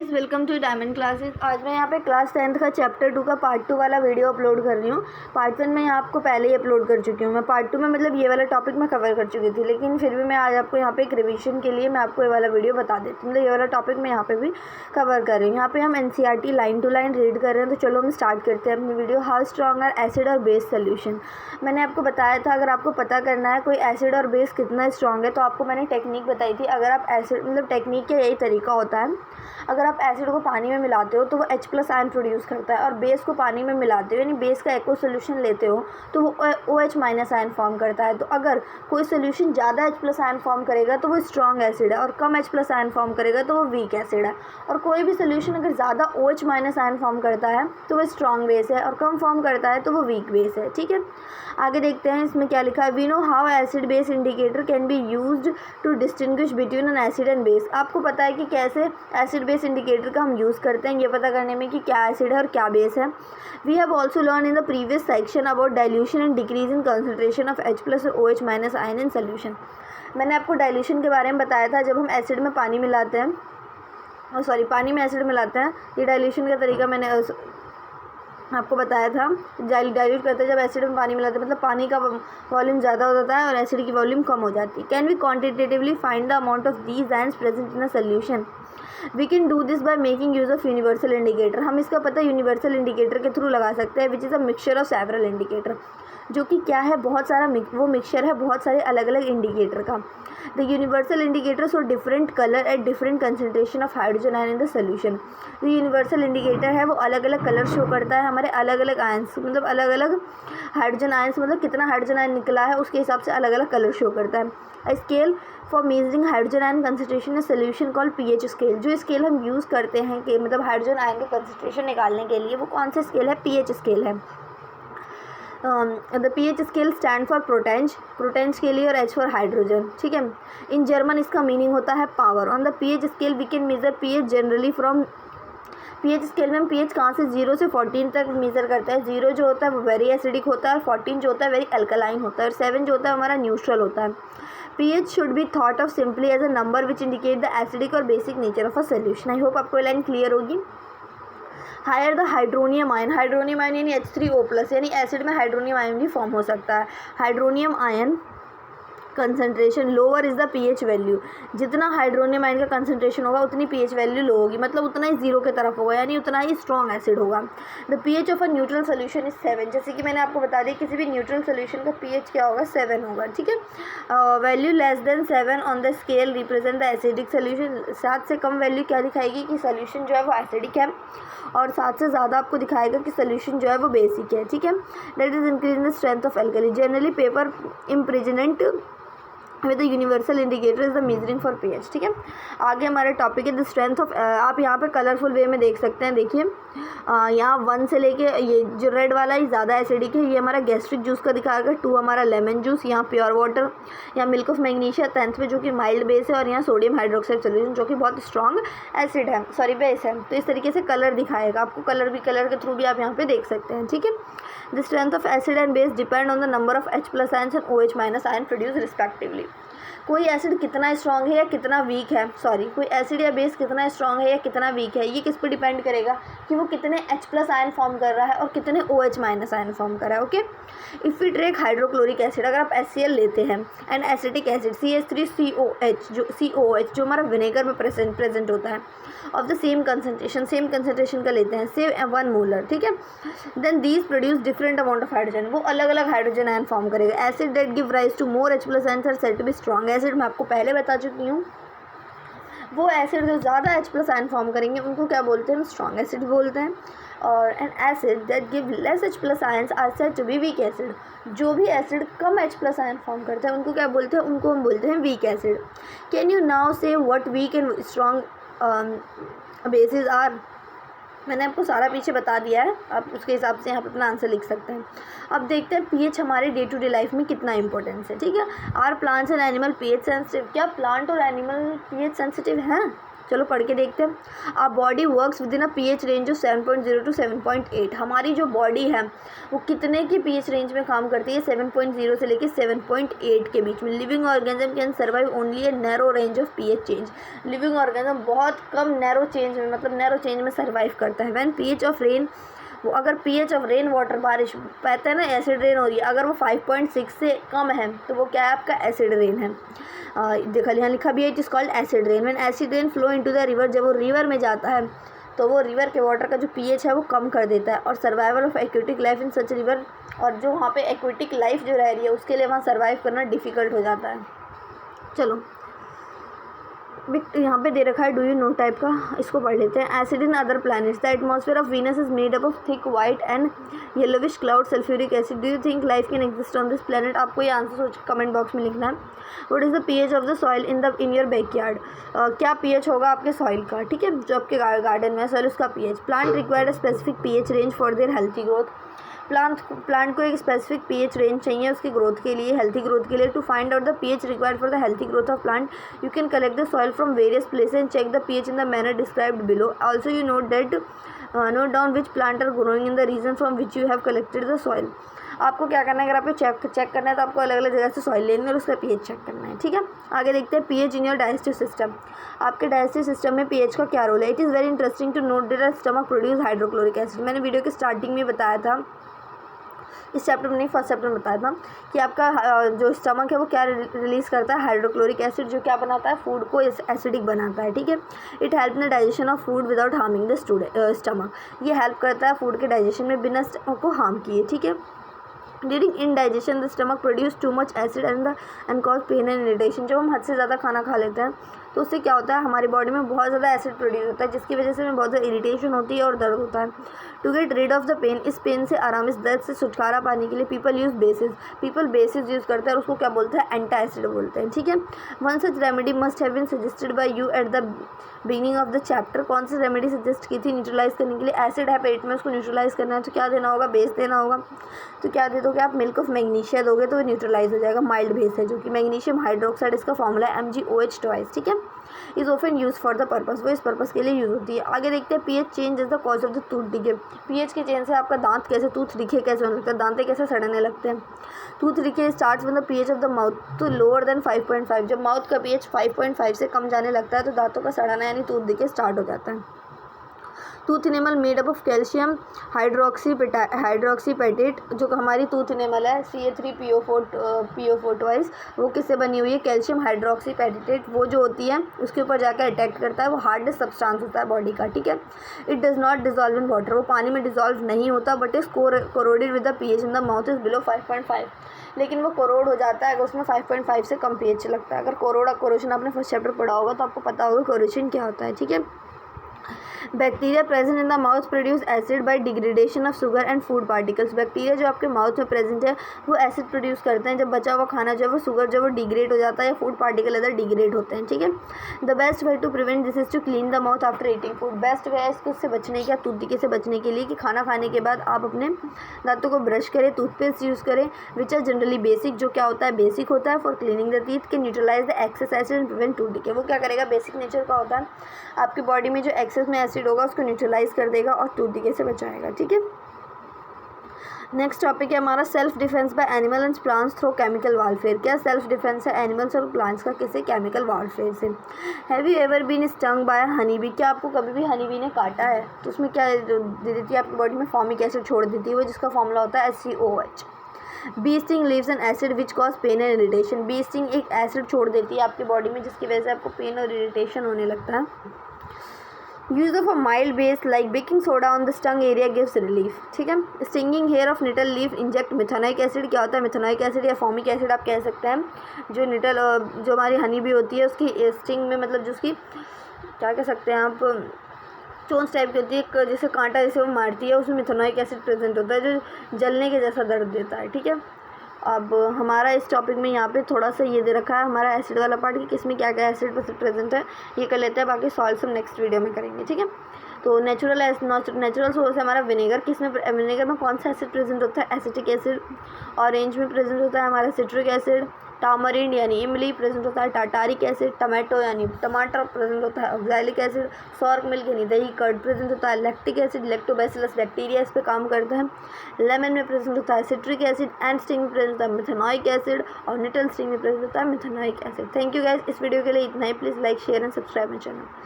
Welcome to diamond classes. आज मैं यहाँ पे क्लास 10th का चैप्टर 2 का पार्ट 2 वाला वीडियो अपलोड कर रही हूँ। पार्ट 1 में यहाँ आपको पहले ही अपलोड कर चुकी हूँ। मैं पार्ट 2 में मतलब ये वाला टॉपिक मैं कवर कर चुकी थी, लेकिन फिर भी मैं आज आपको यहाँ पे एक रिवीजन के लिए मैं आपको ये वाला वीडियो बता देती हूँ। मतलब ये वाला टॉपिक मैं यहाँ पे भी कवर कर रही हूँ। यहाँ पे हम NCERT line to line read कर रहे हैं। तो चलो हम स्टार्ट करते हैं अपनी video. How strong are acid और बेस सोल्यूशन। मैंने आपको बताया था अगर आपको पता करना है कोई एसिड और बेस कितना स्ट्रॉन्ग है, तो आपको मैंने टेक्निक बताई थी। अगर आप एसिड मतलब टेक्निक का यही तरीका होता है, अगर आप एसिड को पानी में मिलाते हो तो वो H+ आयन प्रोड्यूस करता है, और बेस को पानी में मिलाते हो यानी बेस का एक्व सोल्यूशन लेते हो तो वो OH- आयन फॉर्म करता है। तो अगर कोई सोल्यूशन ज़्यादा H+ आयन फॉर्म करेगा तो वो स्ट्रॉन्ग एसिड है, और कम H+ आयन फॉर्म करेगा तो वो वीक एसिड है। और कोई भी सोल्यूशन अगर ज़्यादा OH- आयन फॉर्म करता है तो वो स्ट्रॉन्ग बेस है, और कम फॉर्म करता है तो वो वीक बेस है। ठीक है, आगे देखते हैं इसमें क्या लिखा है। We know how acid base indicator can be used to distinguish between an acid and base. आपको पता है कि कैसे एसिड बेस इंडिकेटर का हम यूज़ करते हैं ये पता करने में कि क्या एसिड है और क्या बेस है। We have also learn in the previous section about dilution and decrease in concentration of H+ और OH- आयन इन सोल्यूशन। मैंने आपको डाइल्यूशन के बारे में बताया था। जब हम एसिड में पानी मिलाते हैं, पानी में एसिड मिलाते हैं, ये डाइल्यूशन का तरीका मैंने आपको बताया था। डाइल्यूट करते हैं जब एसिड में पानी मिलाते हैं, मतलब पानी का वॉल्यूम ज़्यादा हो जाता है और एसिड की वॉल्यूम कम हो जाती है। Can we quantitatively find the amount of these ions present in a solution. We can do this by making use of universal indicator. हम इसका पता यूनिवर्सल इंडिकेटर के थ्रू लगा सकते हैं, which is a mixture of several indicator, जो कि क्या है, बहुत सारा वो मिक्सचर है बहुत सारे अलग अलग इंडिकेटर का। The universal indicator show different colour at different concentration of hydrogen ion in the solution. जो यूनिवर्सल इंडिकेटर है वो अलग अलग कलर शो करता है हमारे अलग अलग आयंस, मतलब अलग अलग हाइड्रोजन आयंस, मतलब कितना हाइड्रोजन आयन निकला है उसके हिसाब से अलग अलग कलर शो करता है। A scale for measuring hydrogen ion concentration in solution called pH scale. जो स्केल हम यूज़ करते हैं कि मतलब हाइड्रोजन आयन का कंसनट्रेशन निकालने के लिए, वो कौन सा स्केल है, pH स्केल है। The pH scale stand for प्रोटेंज के लिए, और H फॉर हाइड्रोजन। ठीक है, इन जर्मन इसका मीनिंग होता है power. On the pH scale we can measure pH generally from pH scale में हम pH कहाँ से 0 से 14 तक मेज़र करते हैं। 0 जो होता है वो वेरी एसिडिक होता है, और 14 जो होता है वेरी अल्कलाइन होता है, और 7 जो होता है हमारा न्यूट्रल होता है। pH should be thought of simply as a number which indicate the acidic और basic nature of a solution. I hope आपको लाइन क्लियर होगी। हायर द हाइड्रोनियम आयन यानी H3O+, यानी एसिड में हाइड्रोनियम आयन भी form हो सकता है। Hydronium ion concentration lower is the pH value. जितना हाइड्रोनियम आयन का कंसनट्रेशन होगा उतनी pH वैल्यू लो होगी, मतलब उतना ही 0 की तरफ होगा, यानी उतना ही स्ट्रॉन्ग एसिड होगा। The pH of a neutral solution is 7। जैसे कि मैंने आपको बता दिया किसी भी न्यूट्रल सोल्यूशन का pH क्या होगा, 7 होगा। ठीक है, value less than 7 on the scale represent the acidic solution. 7 से कम वैल्यू क्या दिखाएगी कि सोल्यूशन जो है वो एसिडिक है, और 7 से ज़्यादा आपको दिखाएगा कि सोल्यूशन जो है वो बेसिक है। ठीक है, that is increase the strength of alkali. Generally paper impregnated with the universal indicator is the measuring for pH। ठीक है, आगे हमारा टॉपिक है द स्ट्रेंथ ऑफ। आप यहाँ पे कलरफुल वे में देख सकते हैं। देखिए यहाँ 1 से लेके ये जो रेड वाला ही ज़्यादा एसिडिक है, ये हमारा गैस्ट्रिक जूस का दिखाएगा। 2 हमारा लेमन जूस, यहाँ प्योर वाटर, यहाँ मिल्क ऑफ मैग्नीशिया 10th में जो कि माइल्ड बेस है, और यहाँ सोडियम हाइड्रोक्साइड सोल्यूशन जो कि बहुत स्ट्रॉन्ग एसिड है, बेस है। तो इस तरीके से कलर दिखाएगा आपको, कलर के थ्रू भी आप यहाँ पे देख सकते हैं। ठीक है, the strength of acid and base depend on the number of H+ ions and OH- ion produce respectively. कोई एसिड कितना स्ट्रॉन्ग है या कितना वीक है, कोई एसिड या बेस कितना स्ट्रॉन्ग है या कितना वीक है, ये किस पर डिपेंड करेगा कि वो कितने H+ आयन फॉर्म कर रहा है और कितने OH- आयन फॉर्म कर रहा है। Okay, if we take hydrochloric acid, अगर आप HCl लेते हैं, एंड एसिटिक एसिड CH3COH जो हमारा विनेगर में प्रेजेंट होता है, ऑफ द सेम कंसनट्रेशन का लेते हैं, से 1 मोलर। ठीक है, then these produce different amount of hydrogen. वो अलग अलग हाइड्रोजन आयन फॉर्म करेगा। Acid that give rise to more H+ ions are said to be strong acid. मैं आपको पहले बता चुकी हूँ, वो एसिड जो ज़्यादा H+ आयन फॉर्म करेंगे उनको क्या बोलते हैं, हम स्ट्रॉन्ग एसिड बोलते हैं। और an acid that give less H+ ions are said to be weak acid. जो भी एसिड कम H+ आयन फॉर्म करते हैं उनको क्या बोलते हैं, उनको हम बोलते हैं weak acid. Can you now say what weak and strong bases are. मैंने आपको सारा पीछे बता दिया है, आप उसके हिसाब से यहाँ पे अपना आंसर लिख सकते हैं। अब देखते हैं pH हमारे डे टू डे लाइफ में कितना इंपॉर्टेंस है। ठीक है, are plants and animal pH sensitive. क्या प्लांट और एनिमल pH सेंसिटिव हैं? चलो पढ़ के देखते हैं। Our body works within a pH range of 7.0 to 7.8। हमारी जो बॉडी है वो कितने की pH रेंज में काम करती है? 7.0 से लेकर 7.8 के बीच में। Living organism can survive only a narrow range of pH change. Living organism बहुत कम नैरो चेंज में, मतलब नैरो चेंज में सर्वाइव करता है। व्हेन pH ऑफ रेन, वो अगर pH ऑफ रेन वाटर, बारिश कहते हैं ना एसिड रेन हो रही है, अगर वो 5.6 से कम है तो वो क्या है? आपका एसिड रेन है। देखा यहाँ लिखा भी है, it is called acid rain. When acid rain flow into the river, जब वो रिवर में जाता है तो वो रिवर के वाटर का जो pH है वो कम कर देता है। और survival of aquatic life in such river, और जो वहाँ पे एक्वेटिक लाइफ जो रह रही है उसके लिए वहाँ सर्वाइव करना डिफ़िकल्ट हो जाता है। चलो यहाँ पे दे रखा है डू यू नो टाइप का, इसको पढ़ लेते हैं। Acid in other planets, the atmosphere of Venus is made up of thick white and yellowish cloud sulphuric acid. Do you think life can exist on this planet? आपको ये answer सोच comment box में लिखना है। What is the pH of the soil in your backyard? क्या pH होगा आपके soil का, ठीक है, जो आपके गार्डन में सॉइल उसका pH। Plant required specific pH range for their healthy growth. Plant को एक स्पेसिफिक pH रेंज चाहिए उसकी ग्रोथ के लिए, हेल्थी ग्रोथ के लिए। To find out the pH required for the healthy growth of plant, you can collect the soil from various places and check the pH in the manner described below. Also you note down which plant are growing in the region from which you have collected the soil. आपको क्या करना है, अगर आपको check करना है तो आपको अलग अलग जगह से सॉइल लेनी है और उसका pH चेक करना है, ठीक है। आगे देखते हैं pH in your digestive system. आपके डाइजेस्टिव सिस्टम में pH का क्या रोल है? It is very interesting to note that stomach produce hydrochloric acid. मैंने वीडियो के स्टार्टिंग में बताया था, इस चैप्टर में नहीं फर्स्ट चैप्टर में बताया था कि आपका जो स्टमक है वो क्या रिलीज़ करता है? हाइड्रोक्लोरिक एसिड, जो क्या बनाता है? फूड को एसिडिक बनाता है, ठीक है। It help in the digestion of food without harming the stomach. ये हेल्प करता है फूड के डाइजेशन में बिना स्टमक को हार्म किए, ठीक है। During indigestion the stomach produce too much acid and cause pain and irritation. जब हम हद से ज़्यादा खाना खा लेते हैं तो उससे क्या होता है? हमारी बॉडी में बहुत ज़्यादा एसिड प्रोड्यूस होता है, जिसकी वजह से हमें बहुत ज़्यादा इरिटेशन होती है और दर्द होता है। To get rid of the pain, इस पेन से आराम, इस दर्द से छुटकारा पाने के लिए पीपल बेसिस यूज़ करते हैं और उसको क्या बोलते हैं? एंटा एसिड बोलते हैं, ठीक है। One such remedy must have been suggested by you at the beginning of the chapter. कौन सी रेमेडी सजेस्ट की थी न्यूट्रलाइज करने के लिए? एसिड है पेट में, उसको न्यूट्रलाइज करना है तो क्या देना होगा? बेस देना होगा। तो क्या दे दोगे आप? मिल्क ऑफ मैग्नीशिया दोगे तो वो न्यूट्रलाइज हो जाएगा। माइल्ड बेस है जो कि मैग्नीशियम हाइड्रोक्साइड, इसका फॉर्मूला है MgOH ट्वाइस, ठीक है। Is often use for the purpose, वो इस पर्पस के लिए यूज होती है। आगे देखते हैं pH change is the cause of the tooth decay. pH के चेंज से आपका दांत कैसे, टूथ डिके कैसे होने लगता है, दांतें कैसे सड़ने लगते हैं? Tooth decay starts with the pH of the mouth to lower than 5.5। जब माउथ का pH 5.5 से कम जाने लगता है तो दांतों का सड़ना यानी टूथ डिके स्टार्ट हो जाता है। Tooth enamel made up of calcium hydroxyapatite, जो हमारी टूथ इनेमल है Ca3PO4 ट्वाइस, वो किससे बनी हुई है? कैल्शियम हाइड्रोक्सीपेटेट। वो जो होती है उसके ऊपर जाकर अटैक करता है, वो हार्ड सब्सटेंस होता है बॉडी का, ठीक है। It does not dissolve in water, वो पानी में डिजॉल्व नहीं होता, but is corroded with the pH in the mouth is below 5.5। लेकिन वो कोरोड हो जाता है अगर उसमें 5.5 से कम pH लगता है। अगर कोरोशन आपने फर्स्ट चैप्टर पढ़ा होगा तो आपको पता होगा कोरोशन क्या होता है, ठीक है। Bacteria present in the mouth produce acid by degradation of sugar and food particles. Bacteria जो आपके माउथ में प्रेजेंट है वो एसिड प्रोड्यूस करते हैं जब बचा हुआ खाना जो है वो शुगर जो वो डिग्रेड हो जाता है या फूड पार्टिकल अदर डिग्रेड होते हैं, ठीक है। The best way to prevent this is to clean the mouth after eating food. Best way है इसको उससे बचने का, टूथ डिके से बचने के लिए कि खाना खाने के बाद आप अपने दांतों को ब्रश करें, टूथपेस्ट यूज़ करें, विच आर जनरली बेसिक, जो क्या होता है? बेसिक होता है फॉर क्लीनिंग द टीथ, के neutralize the excess acid and prevent tooth decay. वो क्या करेगा? बेसिक नेचर का होता है, आपकी बॉडी में जो एक्सेस में एसिड होगा उसको न्यूट्रलाइज कर देगा और टूथ डिके से बचाएगा, ठीक है। नेक्स्ट टॉपिक है हमारा self defence by animal and plants through chemical warfare. क्या सेल्फ डिफेंस है एनिमल्स और प्लांट्स का किसी केमिकल वारफेयर से? Have you ever been stung by honey bee? क्या आपको कभी भी हनी बी ने काटा है? तो उसमें क्या दे देती है आपकी बॉडी में? फॉर्मिक एसिड छोड़ देती है वो, जिसका फॉर्मूला होता है HCOH। Bee sting leaves an acid which cause pain and irritation. Bee sting एक एसिड छोड़ देती है आपकी बॉडी में जिसकी वजह से आपको पेन और इरिटेशन होने लगता है। Use of a mild base like baking soda on the stung area gives relief, ठीक है। Stinging hair of nettle leaf inject methanoic acid. क्या होता है? मिथेनोइक एसिड या फॉर्मिक एसिड आप कह सकते हैं। जो निटल जो हमारी हनी बी होती है उसकी स्टिंग में, मतलब जो उसकी क्या कह सकते हैं आप, चोंच टाइप की होती है, जैसे कांटा जैसे वो मारती है, उसमें मिथेनोइक एसिड प्रेजेंट होता है जो जलने के जैसा दर्द देता है, ठीक है। अब हमारा इस टॉपिक में यहाँ पे थोड़ा सा ये दे रखा है हमारा एसिड वाला पार्ट कि किसमें क्या क्या एसिड प्रेजेंट है, ये कर लेते हैं, बाकी सॉल्व हम नेक्स्ट वीडियो में करेंगे, ठीक है। तो नेचुरल सोर्स है हमारा विनेगर। किसमें? विनेगर में कौन सा एसिड प्रेजेंट होता है? Acetic acid. ऑरेंज में प्रेजेंट होता है हमारा सिट्रिक एसिड। टामरिंड यानी इमली प्रेजेंट होता है, टाटारिक एसिड टमाटो यानी टमाटर प्रेजेंट होता है, ऑक्सैलिक एसिड सॉर्क मिल्क यानी दही कर्ड प्रेजेंट होता है, लैक्टिक एसिड लैक्टोबैसिलस बैक्टीरिया इस पे काम करता है, लेमन में प्रेजेंट होता है सिट्रिक एसिड, एंड स्टिंग में प्रेजेंट होता है मिथेनॉइक एसिड, और निटल स्टिंग में प्रेजेंट होता है methanoic acid. Thank you guys, इस वीडियो के लिए इतना ही। Please like share and subscribe my channel.